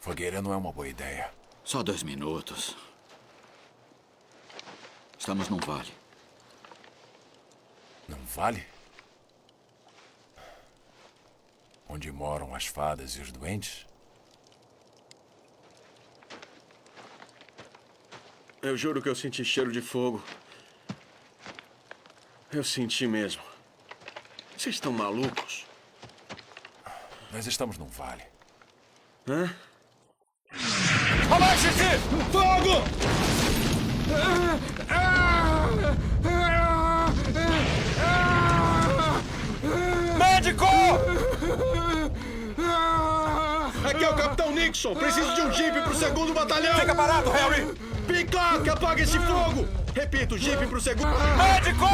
Fogueira não é uma boa ideia. Só 2 minutos. Estamos num vale. Num vale? Onde moram as fadas e os doentes? Eu juro que eu senti cheiro de fogo. Eu senti mesmo. Vocês estão malucos? Nós estamos num vale. Hã? Abaixe-se! Fogo! Médico! Aqui é o Capitão Nixon. Preciso de um jipe pro 2º batalhão. Fica parado, Harry! Peacock, apaga esse fogo! Repito, jipe pro 2º... Médico!